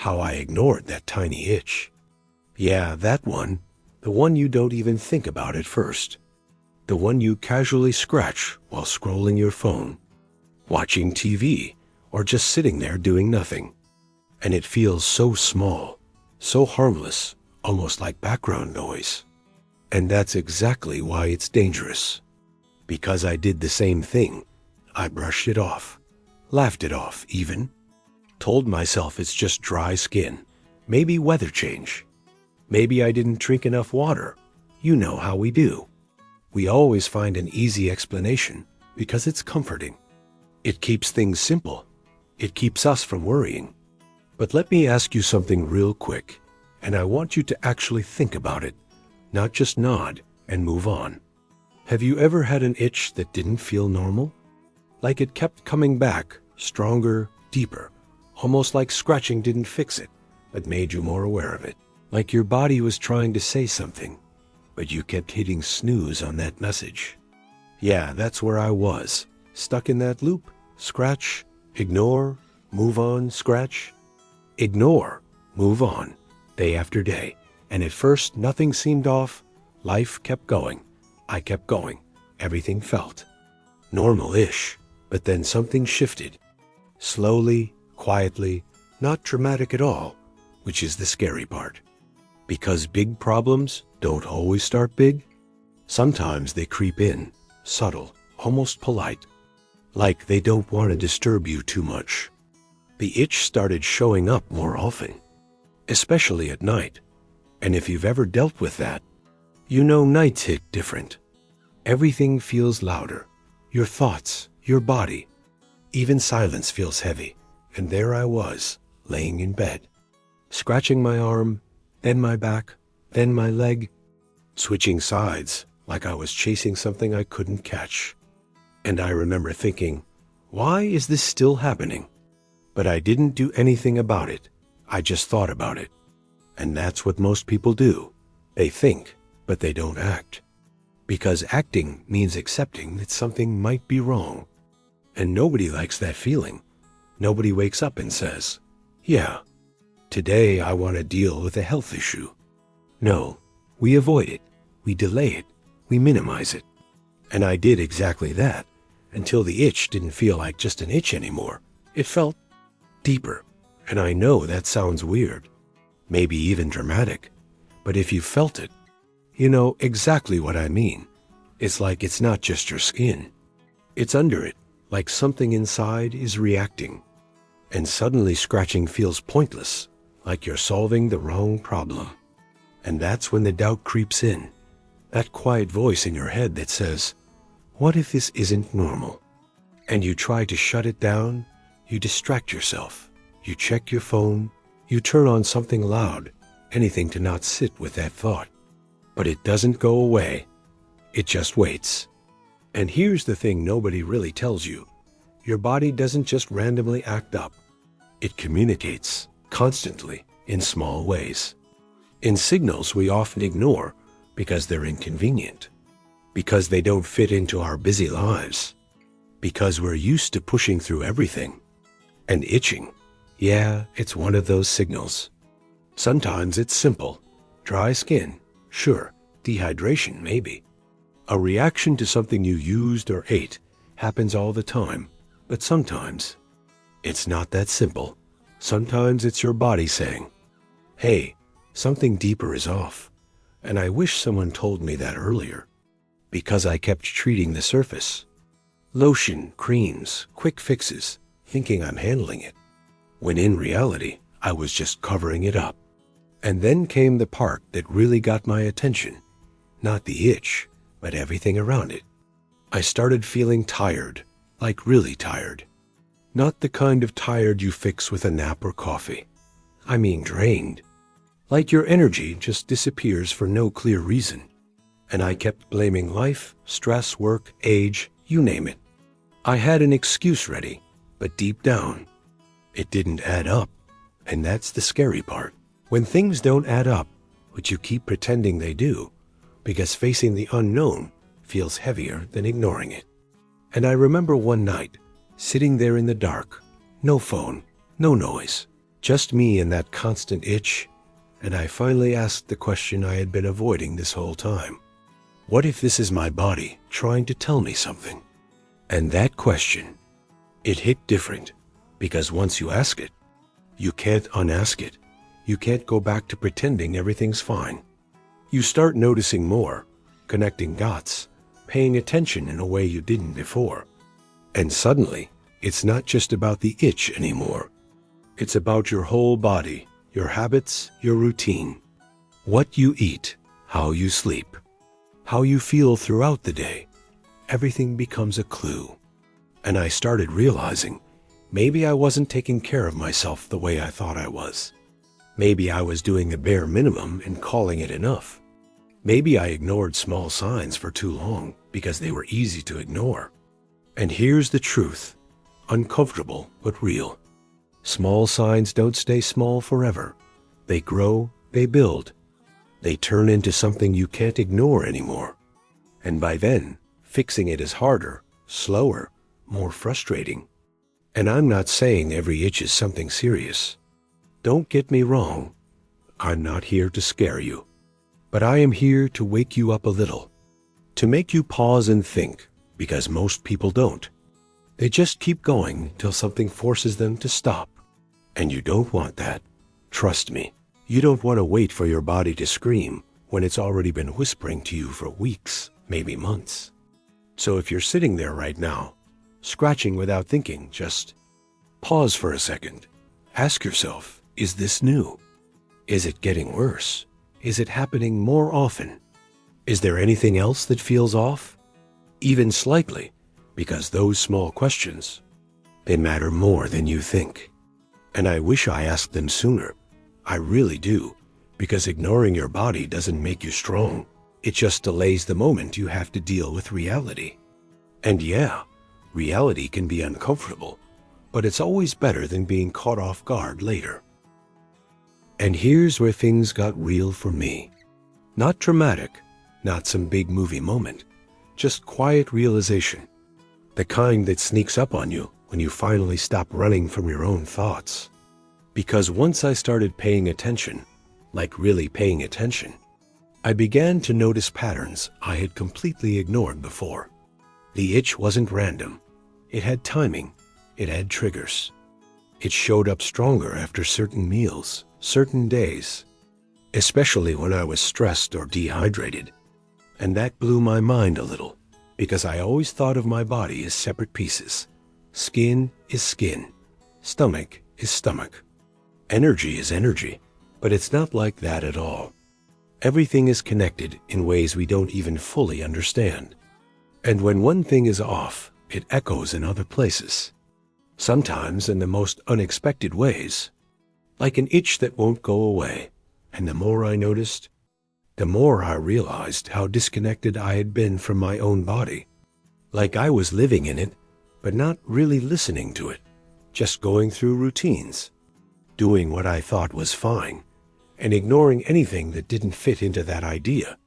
how I ignored that tiny itch. Yeah, that one. The one you don't even think about at first. The one you casually scratch while scrolling your phone, watching TV, or just sitting there doing nothing. And it feels so small, so harmless, almost like background noise. And that's exactly why it's dangerous. Because I did the same thing. I brushed it off, laughed it off even, told myself it's just dry skin, maybe weather change. Maybe I didn't drink enough water. You know how we do. We always find an easy explanation because it's comforting. It keeps things simple. It keeps us from worrying. But let me ask you something real quick, and I want you to actually think about it, not just nod and move on. Have you ever had an itch that didn't feel normal? Like it kept coming back, stronger, deeper, almost like scratching didn't fix it, but made you more aware of it. Like your body was trying to say something, but you kept hitting snooze on that message. Yeah, that's where I was, stuck in that loop. Scratch, ignore, move on, scratch. Ignore, move on, day after day. And at first, nothing seemed off. Life kept going. I kept going. Everything felt normal-ish. But then something shifted. Slowly, quietly, not dramatic at all, which is the scary part. Because big problems don't always start big. Sometimes they creep in, subtle, almost polite. Like they don't want to disturb you too much. The itch started showing up more often, especially at night. And if you've ever dealt with that, you know nights hit different. Everything feels louder. Your thoughts, your body. Even silence feels heavy. And there I was, laying in bed, scratching my arm, then my back, then my leg, switching sides like I was chasing something I couldn't catch. And I remember thinking, why is this still happening? But I didn't do anything about it. I just thought about it. And that's what most people do. They think, but they don't act. Because acting means accepting that something might be wrong. And nobody likes that feeling. Nobody wakes up and says, yeah, today I want to deal with a health issue. No, we avoid it. We delay it. We minimize it. And I did exactly that until the itch didn't feel like just an itch anymore. It felt deeper. And I know that sounds weird, maybe even dramatic, but if you felt it, you know exactly what I mean. It's like it's not just your skin. It's under it, like something inside is reacting. And suddenly scratching feels pointless, like you're solving the wrong problem. And that's when the doubt creeps in. That quiet voice in your head that says, what if this isn't normal? And you try to shut it down, you distract yourself, you check your phone, you turn on something loud, anything to not sit with that thought. But it doesn't go away, it just waits. And here's the thing nobody really tells you. Your body doesn't just randomly act up. It communicates, constantly, in small ways. In signals we often ignore because they're inconvenient. Because they don't fit into our busy lives. Because we're used to pushing through everything. And itching, yeah, it's one of those signals. Sometimes it's simple. Dry skin, sure. Dehydration, maybe. A reaction to something you used or ate happens all the time. But sometimes it's not that simple. Sometimes it's your body saying, hey, something deeper is off. And I wish someone told me that earlier. Because I kept treating the surface. Lotion, creams, quick fixes, thinking I'm handling it. When in reality, I was just covering it up. And then came the part that really got my attention. Not the itch, but everything around it. I started feeling tired, like really tired. Not the kind of tired you fix with a nap or coffee. I mean drained. Like your energy just disappears for no clear reason. And I kept blaming life, stress, work, age, you name it. I had an excuse ready, but deep down, it didn't add up. And that's the scary part. When things don't add up, but you keep pretending they do, because facing the unknown feels heavier than ignoring it. And I remember one night, sitting there in the dark, no phone, no noise, Just me and that constant itch, and I finally asked the question I had been avoiding this whole time. What if this is my body trying to tell me something? And that question, it hit different, because once you ask it, you can't unask it. You can't go back to pretending everything's fine. You start noticing more, connecting dots, paying attention in a way you didn't before. And suddenly, it's not just about the itch anymore. It's about your whole body, your habits, your routine, what you eat, how you sleep, how you feel throughout the day. Everything becomes a clue. And I started realizing maybe I wasn't taking care of myself the way I thought I was. Maybe I was doing the bare minimum and calling it enough. Maybe I ignored small signs for too long because they were easy to ignore. And here's the truth, uncomfortable but real. Small signs don't stay small forever. They grow, they build. They turn into something you can't ignore anymore. And by then, fixing it is harder, slower, more frustrating. And I'm not saying every itch is something serious. Don't get me wrong. I'm not here to scare you. But I am here to wake you up a little. To make you pause and think, because most people don't. They just keep going till something forces them to stop. And you don't want that. Trust me, you don't want to wait for your body to scream when it's already been whispering to you for weeks, maybe months. So if you're sitting there right now, scratching without thinking, just pause for a second. Ask yourself, is this new? Is it getting worse? Is it happening more often? Is there anything else that feels off? Even slightly, because those small questions, they matter more than you think. And I wish I asked them sooner. I really do, because ignoring your body doesn't make you strong. It just delays the moment you have to deal with reality. And yeah, reality can be uncomfortable, but it's always better than being caught off guard later. And here's where things got real for me. Not dramatic, not some big movie moment, just quiet realization. The kind that sneaks up on you when you finally stop running from your own thoughts. Because once I started paying attention, like really paying attention, I began to notice patterns I had completely ignored before. The itch wasn't random. It had timing. It had triggers. It showed up stronger after certain meals, certain days, especially when I was stressed or dehydrated. And that blew my mind a little, because I always thought of my body as separate pieces. Skin is skin. Stomach is stomach. Energy is energy, but it's not like that at all. Everything is connected in ways we don't even fully understand. And when one thing is off, it echoes in other places. Sometimes in the most unexpected ways, like an itch that won't go away. And the more I noticed, the more I realized how disconnected I had been from my own body. Like I was living in it, but not really listening to it, just going through routines, doing what I thought was fine, and ignoring anything that didn't fit into that idea.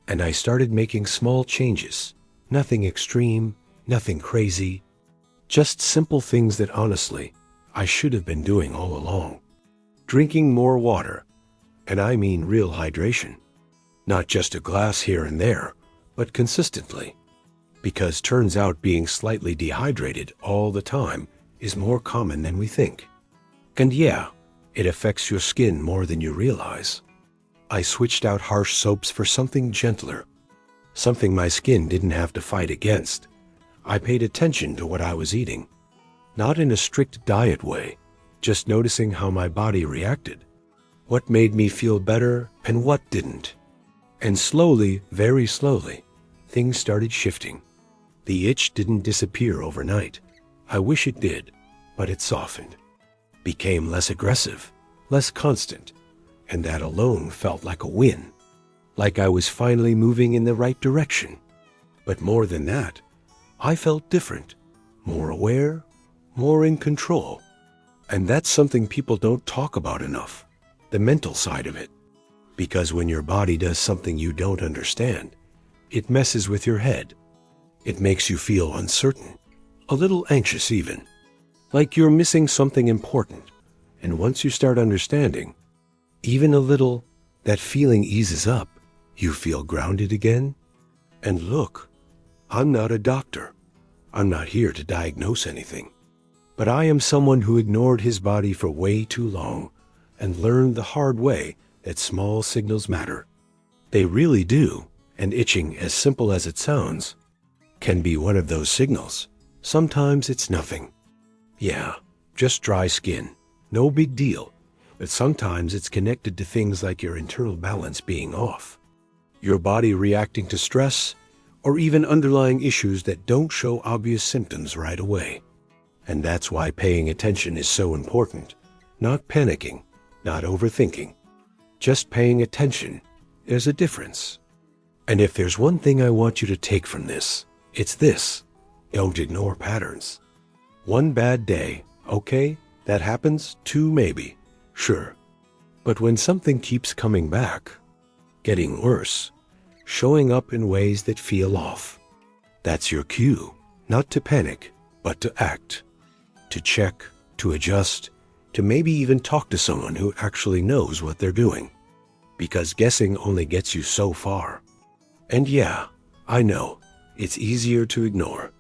And I started making small changes, nothing extreme, nothing crazy, just simple things that honestly, I should have been doing all along. Drinking more water, and I mean real hydration. Not just a glass here and there, but consistently. Because turns out being slightly dehydrated all the time is more common than we think. And yeah, it affects your skin more than you realize. I switched out harsh soaps for something gentler, something my skin didn't have to fight against. I paid attention to what I was eating, not in a strict diet way, just noticing how my body reacted, what made me feel better and what didn't. And slowly, very slowly, things started shifting. The itch didn't disappear overnight. I wish it did, but it softened, became less aggressive, less constant, and that alone felt like a win, like I was finally moving in the right direction. But more than that, I felt different, more aware, more in control. And that's something people don't talk about enough, the mental side of it. Because when your body does something you don't understand, it messes with your head. It makes you feel uncertain, a little anxious even, like you're missing something important. And once you start understanding, even a little, that feeling eases up. You feel grounded again. And look, I'm not a doctor. I'm not here to diagnose anything. But I am someone who ignored his body for way too long and learned the hard way that small signals matter. They really do, and itching, as simple as it sounds, can be one of those signals. Sometimes it's nothing. Yeah, just dry skin. No big deal. But sometimes it's connected to things like your internal balance being off, your body reacting to stress, or even underlying issues that don't show obvious symptoms right away. And that's why paying attention is so important. Not panicking, not overthinking. Just paying attention. There's a difference. And if there's one thing I want you to take from this, it's this. Don't ignore patterns. One bad day, okay, that happens. Two maybe, sure. But when something keeps coming back, getting worse, showing up in ways that feel off, that's your cue, not to panic, but to act, to check, to adjust, to maybe even talk to someone who actually knows what they're doing. Because guessing only gets you so far. And yeah, I know, it's easier to ignore.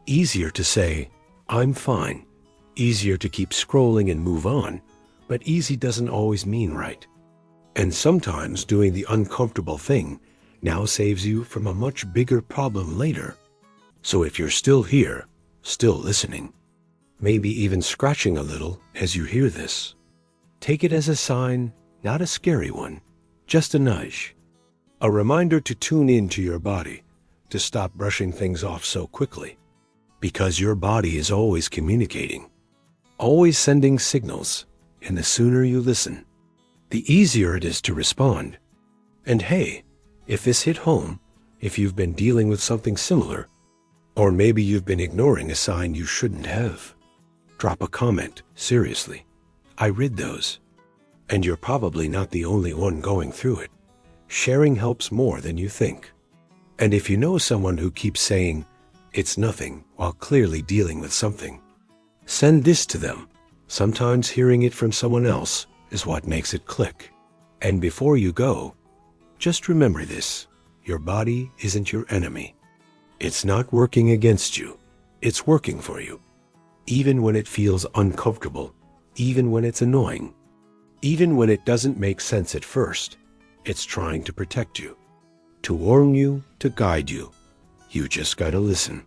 Easier to say, I'm fine. Easier to keep scrolling and move on, but easy doesn't always mean right. And sometimes doing the uncomfortable thing now saves you from a much bigger problem later. So if you're still here, still listening, maybe even scratching a little as you hear this, take it as a sign, not a scary one, just a nudge. A reminder to tune in to your body, to stop brushing things off so quickly. Because your body is always communicating, always sending signals, and the sooner you listen, the easier it is to respond. And hey, if this hit home, if you've been dealing with something similar, or maybe you've been ignoring a sign you shouldn't have, drop a comment, seriously. I read those. And you're probably not the only one going through it. Sharing helps more than you think. And if you know someone who keeps saying, it's nothing, while clearly dealing with something, send this to them. Sometimes hearing it from someone else is what makes it click. And before you go, just remember this. Your body isn't your enemy. It's not working against you. It's working for you. Even when it feels uncomfortable, even when it's annoying, even when it doesn't make sense at first, it's trying to protect you, to warn you, to guide you. You just gotta listen.